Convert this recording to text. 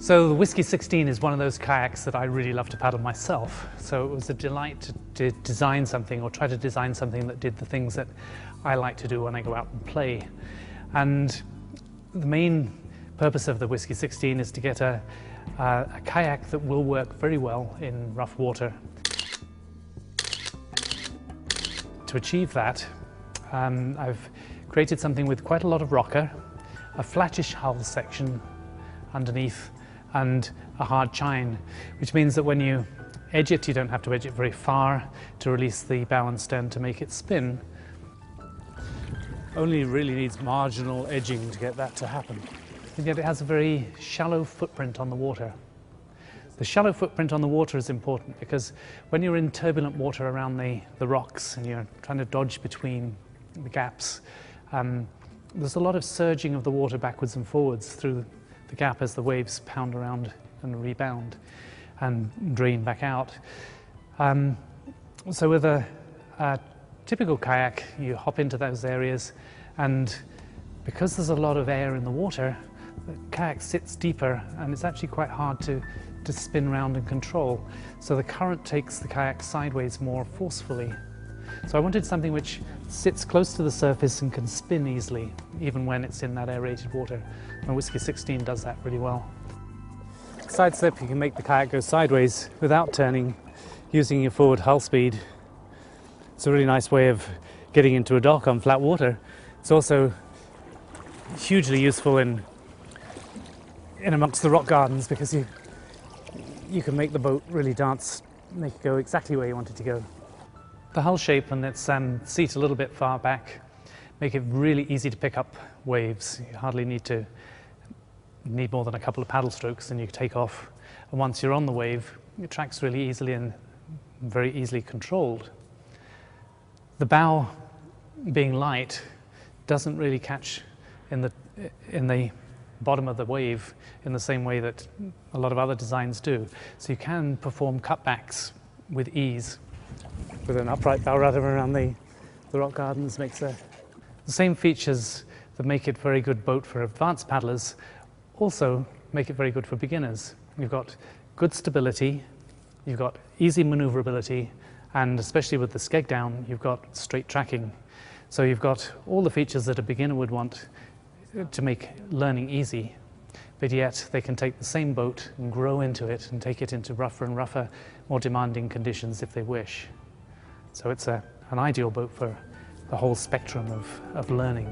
So the Whisky 16 is one of those kayaks that I really love to paddle myself. So it was a delight to design something, or try to design something that did the things that I like to do when I go out and play. And the main purpose of the Whisky 16 is to get a kayak that will work very well in rough water. To achieve that, I've created something with quite a lot of rocker, a flattish hull section underneath, and a hard chine, which means that when you edge it, you don't have to edge it very far to release the bow and stern to make it spin. Only really needs marginal edging to get that to happen. And yet it has a very shallow footprint on the water. The shallow footprint on the water is important because when you're in turbulent water around the rocks and you're trying to dodge between the gaps, there's a lot of surging of the water backwards and forwards through the gap as the waves pound around and rebound and drain back out. So with a typical kayak, you hop into those areas, and because there's a lot of air in the water, the kayak sits deeper and it's actually quite hard to spin around and control. So the current takes the kayak sideways more forcefully. So I wanted something which sits close to the surface and can spin easily, even when it's in that aerated water. And Whisky 16 does that really well. Side slip, you can make the kayak go sideways without turning, using your forward hull speed. It's a really nice way of getting into a dock on flat water. It's also hugely useful in amongst the rock gardens, because you can make the boat really dance, make it go exactly where you want it to go. The hull shape and its seat a little bit far back make it really easy to pick up waves. You hardly need more than a couple of paddle strokes and you take off. And once you're on the wave, it tracks really easily and very easily controlled. The bow, being light, doesn't really catch in the bottom of the wave in the same way that a lot of other designs do. So you can perform cutbacks with ease. With an upright bow rudder around the rock gardens makes the same features that make it a very good boat for advanced paddlers also make it very good for beginners. You've got good stability, you've got easy maneuverability, and especially with the skeg down, you've got straight tracking. So you've got all the features that a beginner would want to make learning easy, but yet they can take the same boat and grow into it and take it into rougher and rougher, more demanding conditions if they wish. So it's an ideal boat for the whole spectrum of learning.